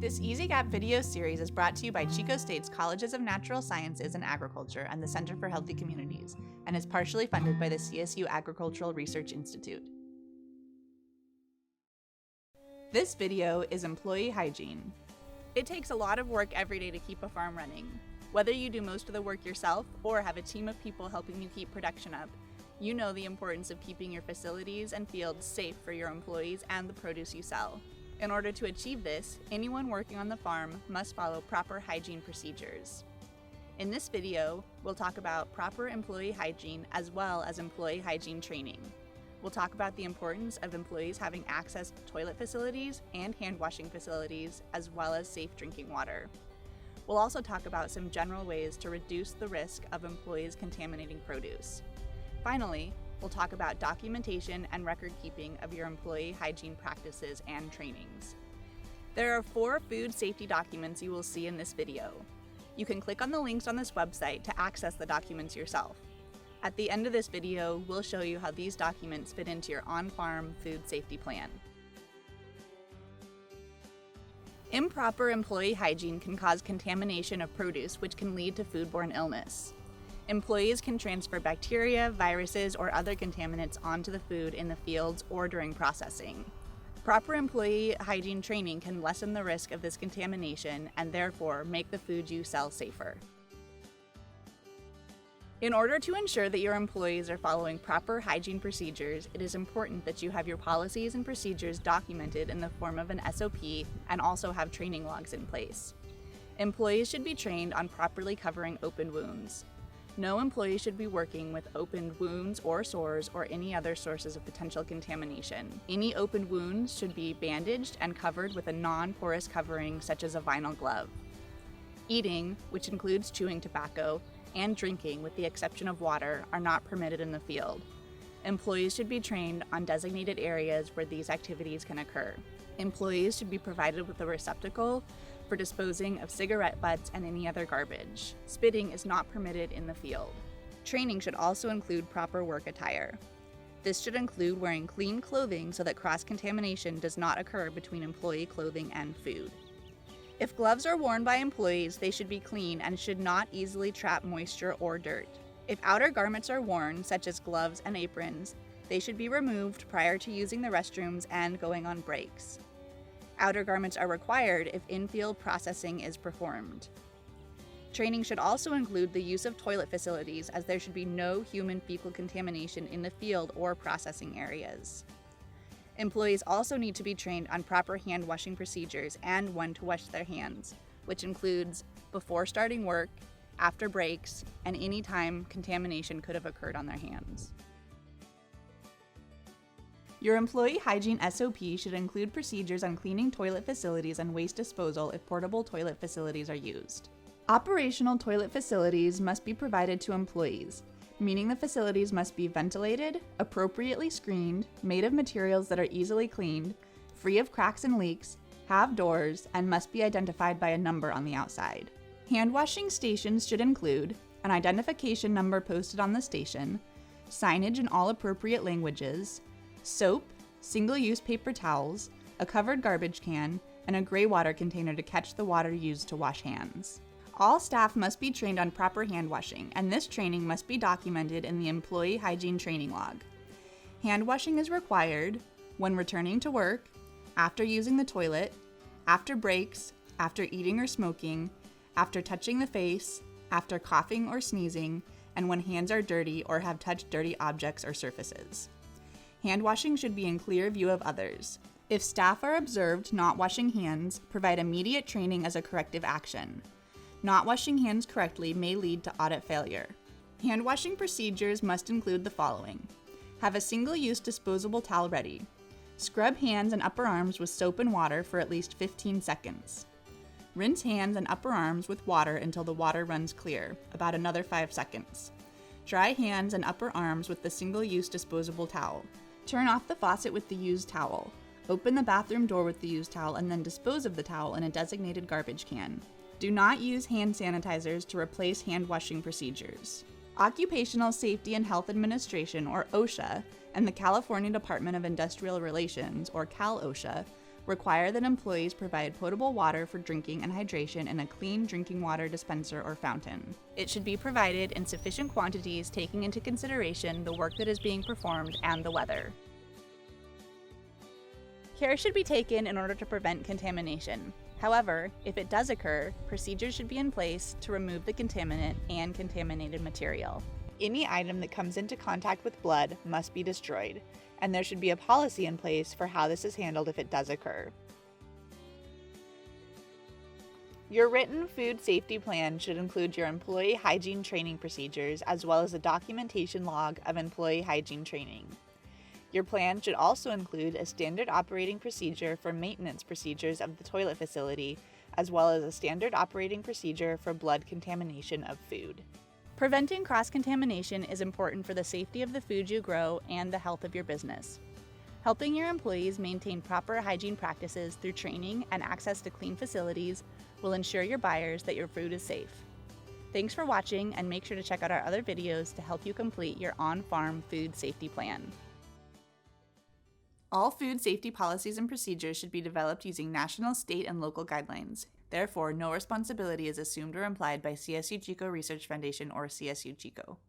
This Easy Gap video series is brought to you by Chico State's Colleges of Natural Sciences and Agriculture and the Center for Healthy Communities, and is partially funded by the CSU Agricultural Research Institute. This video is employee hygiene. It takes a lot of work every day to keep a farm running. Whether you do most of the work yourself or have a team of people helping you keep production up, you know the importance of keeping your facilities and fields safe for your employees and the produce you sell. In order to achieve this, anyone working on the farm must follow proper hygiene procedures. In this video, we'll talk about proper employee hygiene as well as employee hygiene training. We'll talk about the importance of employees having access to toilet facilities and hand washing facilities, as well as safe drinking water. We'll also talk about some general ways to reduce the risk of employees contaminating produce. Finally, we'll talk about documentation and record keeping of your employee hygiene practices and trainings. There are 4 food safety documents you will see in this video. You can click on the links on this website to access the documents yourself. At the end of this video, we'll show you how these documents fit into your on-farm food safety plan. Improper employee hygiene can cause contamination of produce, which can lead to foodborne illness. Employees can transfer bacteria, viruses, or other contaminants onto the food in the fields or during processing. Proper employee hygiene training can lessen the risk of this contamination and therefore make the food you sell safer. In order to ensure that your employees are following proper hygiene procedures, it is important that you have your policies and procedures documented in the form of an SOP and also have training logs in place. Employees should be trained on properly covering open wounds. No employee should be working with open wounds or sores or any other sources of potential contamination. Any open wounds should be bandaged and covered with a non-porous covering such as a vinyl glove. Eating, which includes chewing tobacco, and drinking, with the exception of water, are not permitted in the field. Employees should be trained on designated areas where these activities can occur. Employees should be provided with a receptacle for disposing of cigarette butts and any other garbage. Spitting is not permitted in the field. Training should also include proper work attire. This should include wearing clean clothing so that cross-contamination does not occur between employee clothing and food. If gloves are worn by employees, they should be clean and should not easily trap moisture or dirt. If outer garments are worn, such as gloves and aprons, they should be removed prior to using the restrooms and going on breaks. Outer garments are required if in-field processing is performed. Training should also include the use of toilet facilities, as there should be no human fecal contamination in the field or processing areas. Employees also need to be trained on proper hand washing procedures and when to wash their hands, which includes before starting work, after breaks, and any time contamination could have occurred on their hands. Your employee hygiene SOP should include procedures on cleaning toilet facilities and waste disposal if portable toilet facilities are used. Operational toilet facilities must be provided to employees, meaning the facilities must be ventilated, appropriately screened, made of materials that are easily cleaned, free of cracks and leaks, have doors, and must be identified by a number on the outside. Hand washing stations should include an identification number posted on the station, signage in all appropriate languages, soap, single-use paper towels, a covered garbage can, and a gray water container to catch the water used to wash hands. All staff must be trained on proper hand washing, and this training must be documented in the employee hygiene training log. Hand washing is required when returning to work, after using the toilet, after breaks, after eating or smoking, after touching the face, after coughing or sneezing, and when hands are dirty or have touched dirty objects or surfaces. Hand washing should be in clear view of others. If staff are observed not washing hands, provide immediate training as a corrective action. Not washing hands correctly may lead to audit failure. Hand washing procedures must include the following. Have a single-use disposable towel ready. Scrub hands and upper arms with soap and water for at least 15 seconds. Rinse hands and upper arms with water until the water runs clear, about another 5 seconds. Dry hands and upper arms with the single-use disposable towel. Turn off the faucet with the used towel. Open the bathroom door with the used towel and then dispose of the towel in a designated garbage can. Do not use hand sanitizers to replace hand washing procedures. Occupational Safety and Health Administration, or OSHA, and the California Department of Industrial Relations, or Cal OSHA, Require that employees provide potable water for drinking and hydration in a clean drinking water dispenser or fountain. It should be provided in sufficient quantities, taking into consideration the work that is being performed and the weather. Care should be taken in order to prevent contamination. However, if it does occur, procedures should be in place to remove the contaminant and contaminated material. Any item that comes into contact with blood must be destroyed, and there should be a policy in place for how this is handled if it does occur. Your written food safety plan should include your employee hygiene training procedures as well as a documentation log of employee hygiene training. Your plan should also include a standard operating procedure for maintenance procedures of the toilet facility, as well as a standard operating procedure for blood contamination of food. Preventing cross-contamination is important for the safety of the food you grow and the health of your business. Helping your employees maintain proper hygiene practices through training and access to clean facilities will ensure your buyers that your food is safe. Thanks for watching, and make sure to check out our other videos to help you complete your on-farm food safety plan. All food safety policies and procedures should be developed using national, state, and local guidelines. Therefore, no responsibility is assumed or implied by CSU Chico Research Foundation or CSU Chico.